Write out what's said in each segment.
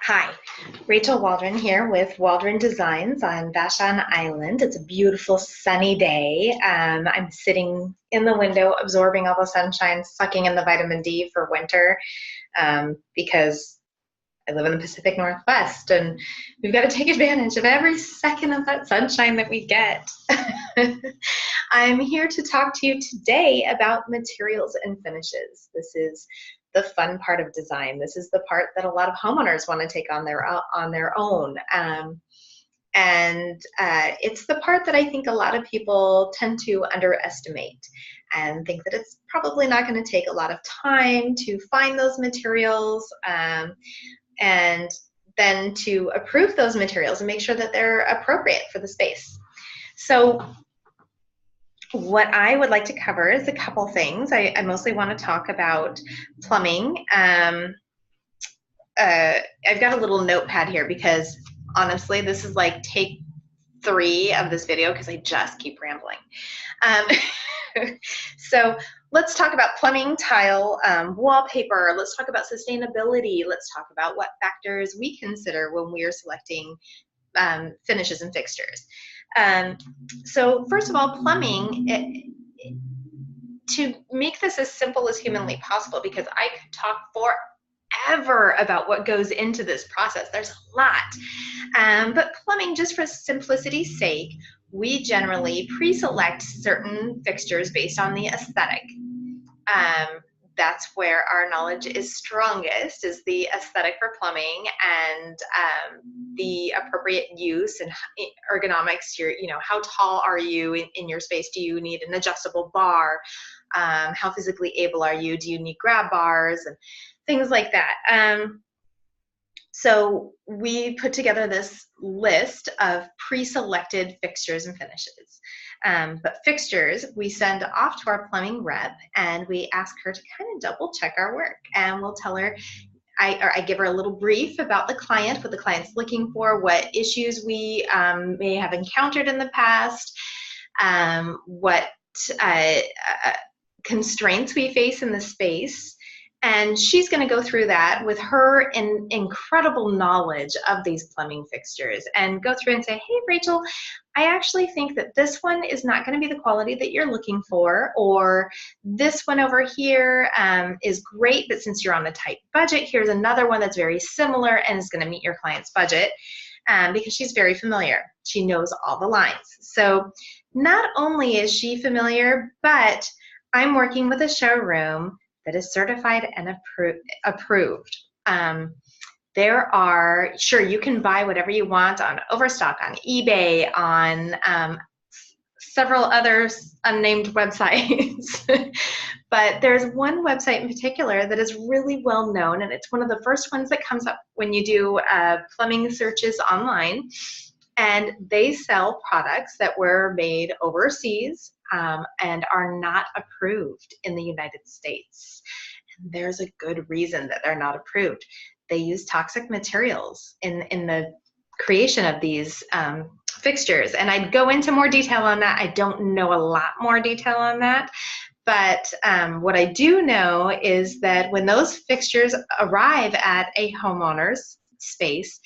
Hi, Rachel Waldron here with Waldron Designs on Vashon Island. It's a beautiful sunny day. I'm sitting in the window absorbing all the sunshine, sucking in the vitamin D for winter because I live in the Pacific Northwest and we've got to take advantage of every second of that sunshine that we get. I'm here to talk to you today about materials and finishes. This is the fun part of design. This is the part that a lot of homeowners want to take on their own. It's the part that I think a lot of people tend to underestimate and think that it's probably not going to take a lot of time to find those materials and then to approve those materials and make sure that they're appropriate for the space. So what I would like to cover is a couple things. I mostly want to talk about plumbing. I've got a little notepad here because honestly, this is like take 3 of this video because I just keep rambling. So let's talk about plumbing, tile, wallpaper. Let's talk about sustainability. Let's talk about what factors we consider when we are selecting finishes and fixtures. So first of all, plumbing, to make this as simple as humanly possible, because I could talk forever about what goes into this process. There's a lot. But plumbing, just for simplicity's sake, we generally pre-select certain fixtures based on the aesthetic. That's where our knowledge is strongest, is the aesthetic for plumbing and the appropriate use and ergonomics. How tall are you in your space? Do you need an adjustable bar? How physically able are you? Do you need grab bars and things like that? So we put together this list of pre-selected fixtures and finishes. But fixtures, we send off to our plumbing rep and we ask her to kind of double check our work. And we'll tell her, I give her a little brief about the client, what the client's looking for, what issues we may have encountered in the past, what constraints we face in the space. And she's going to go through that with her incredible knowledge of these plumbing fixtures and go through and say, hey, Rachel, I actually think that this one is not going to be the quality that you're looking for, or this one over here is great, but since you're on a tight budget, here's another one that's very similar and is going to meet your client's budget, because she's very familiar. She knows all the lines. So not only is she familiar, but I'm working with a showroom that is certified and approved. There are, sure, you can buy whatever you want on Overstock, on eBay, on several other unnamed websites. But there's one website in particular that is really well known, and it's one of the first ones that comes up when you do plumbing searches online. And they sell products that were made overseas and are not approved in the United States. And there's a good reason that they're not approved. They use toxic materials in the creation of these fixtures. And I'd go into more detail on that. I don't know a lot more detail on that. But what I do know is that when those fixtures arrive at a homeowner's space,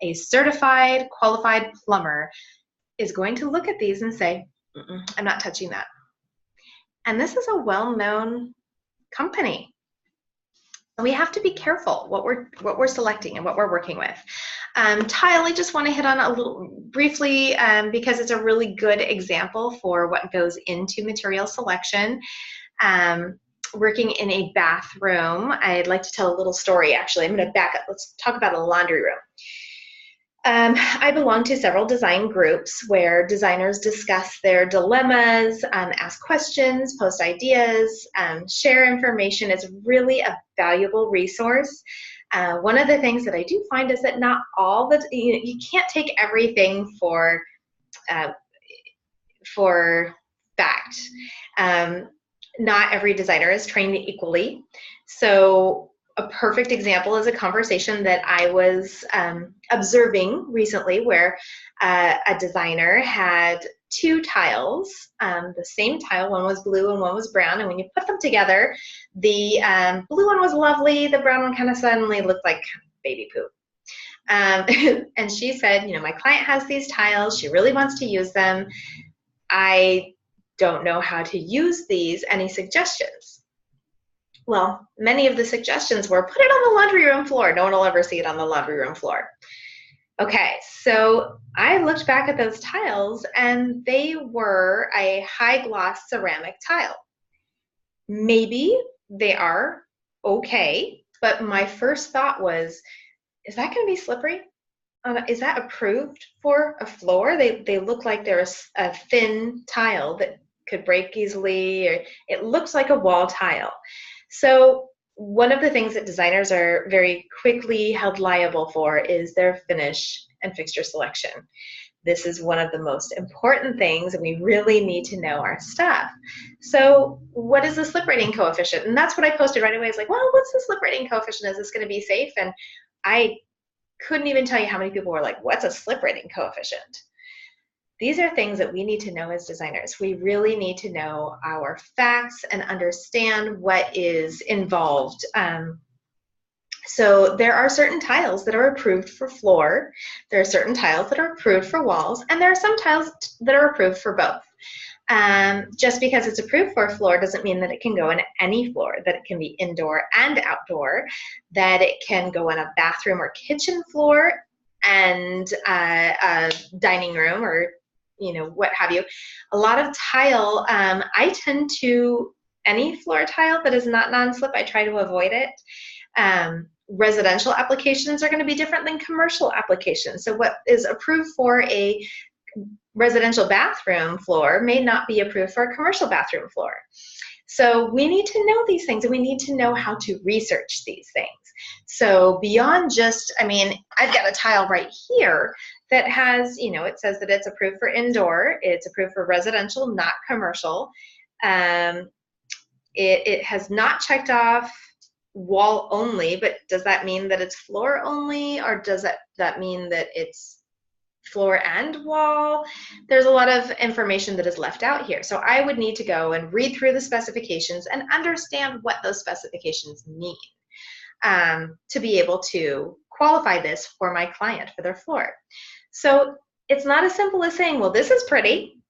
a certified, qualified plumber is going to look at these and say, I'm not touching that. And this is a well-known company. We have to be careful what we're selecting and what we're working with. Tile, I just want to hit on a little briefly because it's a really good example for what goes into material selection. Working in a bathroom, I'd like to tell a little story, actually. I'm going to back up. Let's talk about a laundry room. I belong to several design groups where designers discuss their dilemmas, ask questions, post ideas, share information. It's really a valuable resource. One of the things that I do find is that not all the, you can't take everything for fact. Not every designer is trained equally. So a perfect example is a conversation that I was observing recently where a designer had 2 tiles, the same tile. One was blue and one was brown, and when you put them together, the blue one was lovely, the brown one kind of suddenly looked like baby poop. And she said, my client has these tiles. She really wants to use them. I don't know how to use these. Any suggestions? Well, many of the suggestions were put it on the laundry room floor. No one will ever see it on the laundry room floor. Okay, so I looked back at those tiles and they were a high gloss ceramic tile. Maybe they are okay, but my first thought was, is that going to be slippery? Is that approved for a floor? They look like they're a thin tile that could break easily, or it looks like a wall tile. So one of the things that designers are very quickly held liable for is their finish and fixture selection. This is one of the most important things, and we really need to know our stuff. So what is the slip rating coefficient? And that's what I posted right away. It's like, well, what's the slip rating coefficient? Is this going to be safe? And I couldn't even tell you how many people were like, what's a slip rating coefficient? These are things that we need to know as designers. We really need to know our facts and understand what is involved. So there are certain tiles that are approved for floor, there are certain tiles that are approved for walls, and there are some tiles that are approved for both. Just because it's approved for a floor doesn't mean that it can go in any floor, that it can be indoor and outdoor, that it can go in a bathroom or kitchen floor and a dining room or what have you. A lot of tile, I tend to, any floor tile that is not non-slip, I try to avoid it. Residential applications are going to be different than commercial applications. So what is approved for a residential bathroom floor may not be approved for a commercial bathroom floor. So we need to know these things, and we need to know how to research these things. So beyond just, I've got a tile right here that has, it says that it's approved for indoor, it's approved for residential, not commercial. It has not checked off wall only, but does that mean that it's floor only, or does that mean that it's floor and wall? There's a lot of information that is left out here. So I would need to go and read through the specifications and understand what those specifications mean to be able to qualify this for my client for their floor. So it's not as simple as saying, well, this is pretty.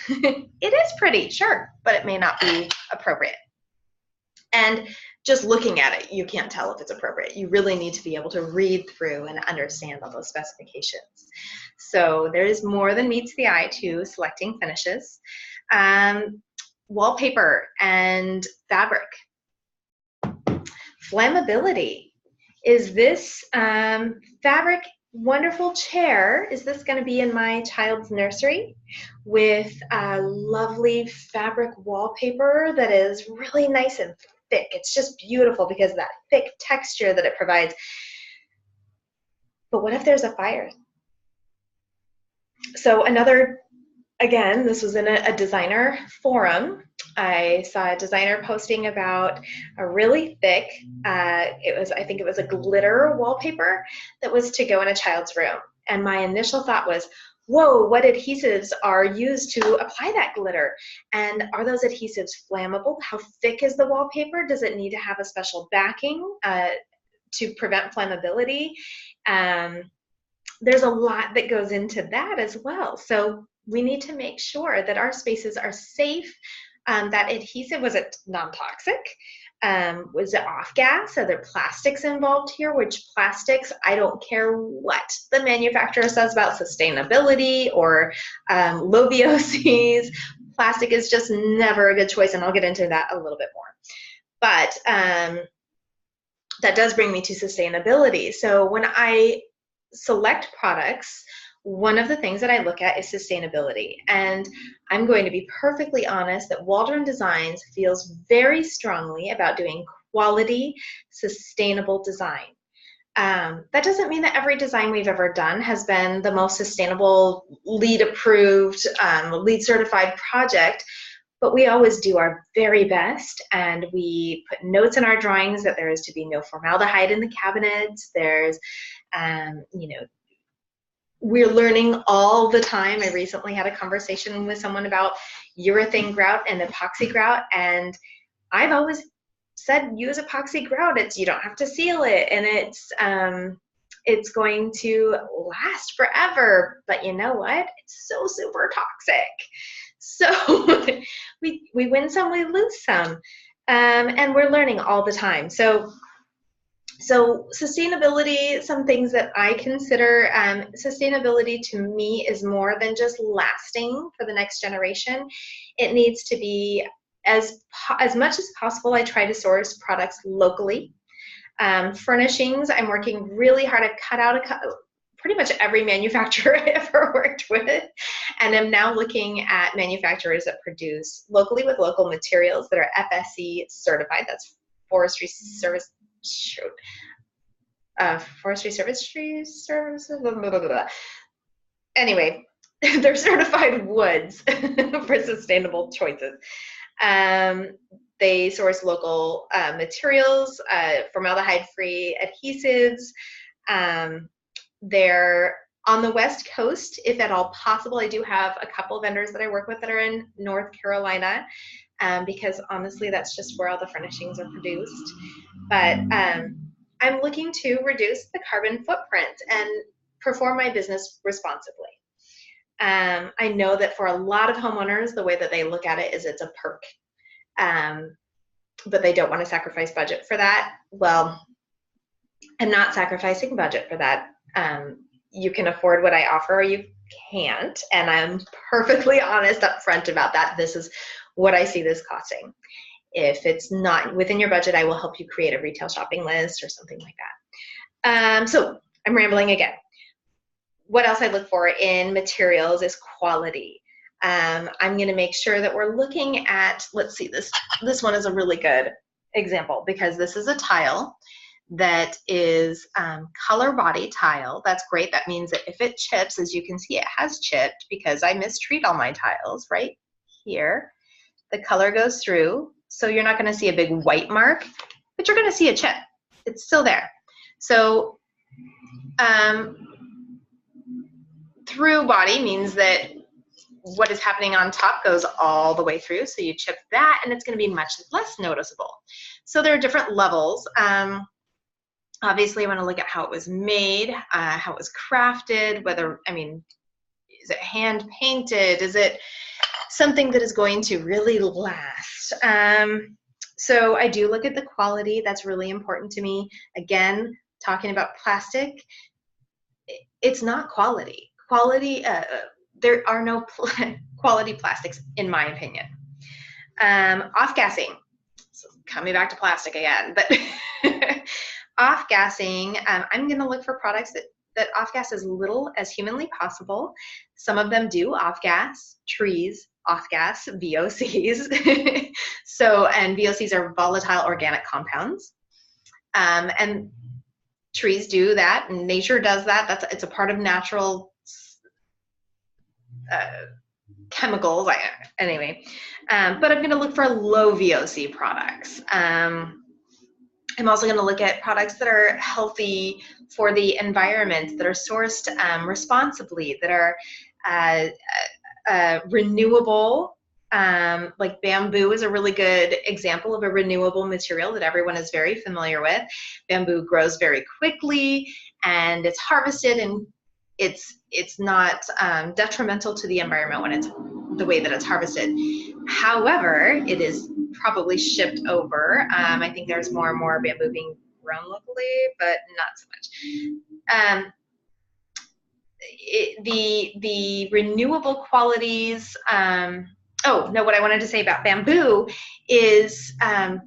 It is pretty, sure, but it may not be appropriate. And just looking at it, you can't tell if it's appropriate. You really need to be able to read through and understand all those specifications. So there is more than meets the eye to selecting finishes. Wallpaper and fabric. Flammability. Is this fabric wonderful chair, is this going to be in my child's nursery with a lovely fabric wallpaper that is really nice and thick? It's just beautiful because of that thick texture that it provides. But what if there's a fire? So again, this was in a designer forum. I saw a designer posting about a really thick, I think it was a glitter wallpaper that was to go in a child's room. And my initial thought was, whoa, what adhesives are used to apply that glitter? And are those adhesives flammable? How thick is the wallpaper? Does it need to have a special backing to prevent flammability? There's a lot that goes into that as well. So we need to make sure that our spaces are safe. That adhesive, was it non-toxic? Was it off gas? Are there plastics involved here? Which plastics? I don't care what the manufacturer says about sustainability or low VOCs. Plastic is just never a good choice, and I'll get into that a little bit more. But that does bring me to sustainability. So when I select products, one of the things that I look at is sustainability. And I'm going to be perfectly honest that Waldron Designs feels very strongly about doing quality, sustainable design. That doesn't mean that every design we've ever done has been the most sustainable, LEED approved, LEED certified project, but we always do our very best, and we put notes in our drawings that there is to be no formaldehyde in the cabinets. There's, we're learning all the time. I recently had a conversation with someone about urethane grout and epoxy grout, and I've always said use epoxy grout. You don't have to seal it, and it's going to last forever, but you know what? It's so super toxic. So we win some, we lose some, and we're learning all the time. So sustainability, some things that I consider, sustainability to me is more than just lasting for the next generation. It needs to be as much as possible. I try to source products locally. Furnishings, I'm working really hard. I've cut out pretty much every manufacturer I ever worked with, and I'm now looking at manufacturers that produce locally with local materials that are FSC certified. That's Forestry Service. Forestry Services, blah, blah, blah, blah. Anyway, they're certified woods for sustainable choices. They source local materials, formaldehyde-free adhesives. They're on the West Coast, if at all possible. I do have a couple vendors that I work with that are in North Carolina, because honestly, that's just where all the furnishings are produced. But I'm looking to reduce the carbon footprint and perform my business responsibly. I know that for a lot of homeowners, the way that they look at it is it's a perk, but they don't want to sacrifice budget for that. Well, I'm not sacrificing budget for that. You can afford what I offer or you can't, and I'm perfectly honest up front about that. This is what I see this costing. If it's not within your budget, I will help you create a retail shopping list or something like that. So I'm rambling again. What else I look for in materials is quality. I'm going to make sure that we're looking at, let's see, this one is a really good example because this is a tile that is color body tile. That's great. That means that if it chips, as you can see, it has chipped because I mistreat all my tiles right here. The color goes through, so you're not going to see a big white mark, but you're going to see a chip. It's still there. So through body means that what is happening on top goes all the way through, so you chip that and it's going to be much less noticeable. So there are different levels. Obviously, I want to look at how it was made, how it was crafted, whether, I mean, is it hand painted? Is it something that is going to really last? So I do look at the quality. That's really important to me. Again, talking about plastic, it's not quality. There are no quality plastics, in my opinion. Off-gassing. So coming back to plastic again, but off-gassing, I'm going to look for products that off-gas as little as humanly possible. Some of them do off-gas, trees, off-gas, VOCs. So, and VOCs are volatile organic compounds. And trees do that, and nature does that. It's a part of natural chemicals. Anyway, but I'm going to look for low VOC products. I'm also going to look at products that are healthy for the environment, that are sourced responsibly, that are renewable. Like bamboo is a really good example of a renewable material that everyone is very familiar with. Bamboo grows very quickly and it's harvested, and it's not detrimental to the environment when it's the way that it's harvested. However, it is probably shipped over. I think there's more and more bamboo being grown locally, but not so much. The renewable qualities. Oh no, what I wanted to say about bamboo is I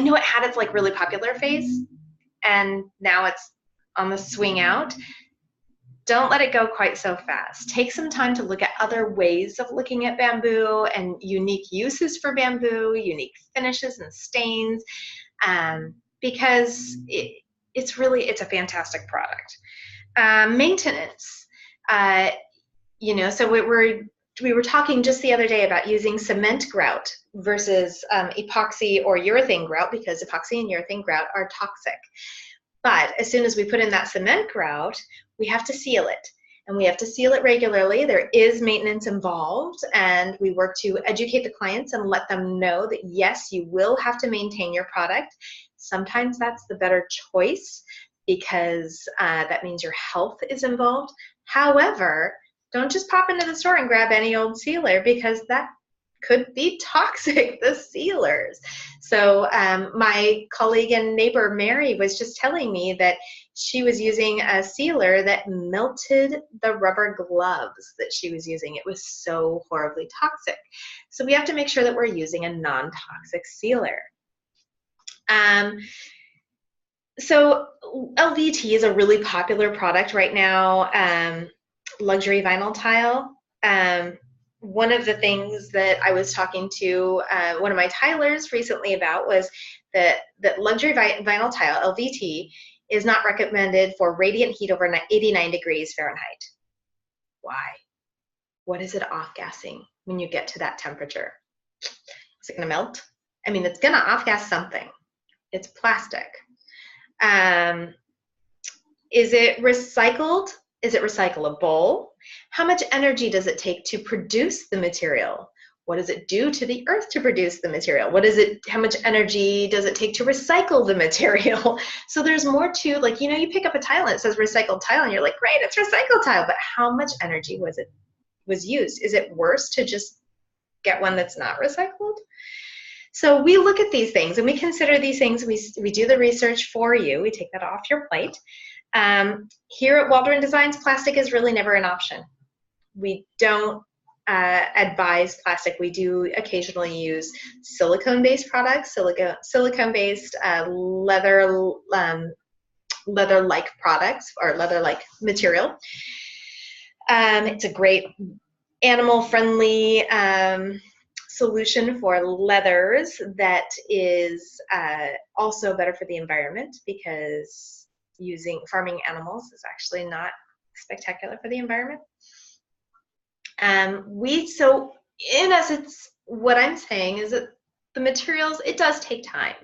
know it had its like really popular phase, and now it's on the swing out. Don't let it go quite so fast. Take some time to look at other ways of looking at bamboo and unique uses for bamboo, unique finishes and stains, because it's a fantastic product. Maintenance, so we were talking just the other day about using cement grout versus epoxy or urethane grout, because epoxy and urethane grout are toxic. But as soon as we put in that cement grout, we have to seal it, and we have to seal it regularly. There is maintenance involved, and we work to educate the clients and let them know that yes, you will have to maintain your product. Sometimes that's the better choice because that means your health is involved. However, don't just pop into the store and grab any old sealer, because that could be toxic, the sealers. So my colleague and neighbor Mary was just telling me that she was using a sealer that melted the rubber gloves that she was using. It was so horribly toxic. So we have to make sure that we're using a non-toxic sealer. So LVT is a really popular product right now, luxury vinyl tile. One of the things that I was talking to one of my tilers recently about was that luxury vinyl tile, LVT, is not recommended for radiant heat over 89 degrees Fahrenheit. Why? What is it off-gassing when you get to that temperature? Is it going to melt? I mean, it's going to off-gas something. It's plastic. Is it recycled? Is it recyclable? How much energy does it take to produce the material? What does it do to the earth to produce the material? How much energy does it take to recycle the material? So there's more to, like, you know, you pick up a tile and it says recycled tile and you're like, great, it's recycled tile, but how much energy was used? Is it worse to just get one that's not recycled? So we look at these things and we consider these things. We do the research for you. We take that off your plate. Here at Waldron Designs, plastic is really never an option. We don't advise plastic. We do occasionally use silicone-based products, silicone-based leather-like products or leather-like material. It's a great animal-friendly solution for leathers that is also better for the environment, because farming animals is actually not spectacular for the environment. So in essence, what I'm saying is that the materials, it does take time.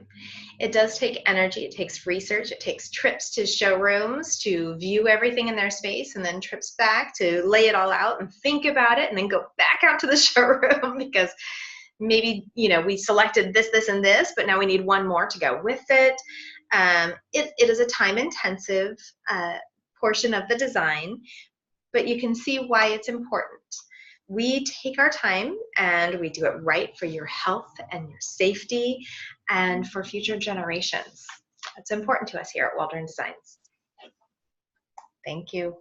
It does take energy. It takes research. It takes trips to showrooms to view everything in their space, and then trips back to lay it all out and think about it, and then go back out to the showroom because maybe, you know, we selected this, this, and this, but now we need one more to go with it. It is a time-intensive portion of the design, but you can see why it's important. We take our time and we do it right for your health and your safety and for future generations. That's important to us here at Waldron Designs. Thank you.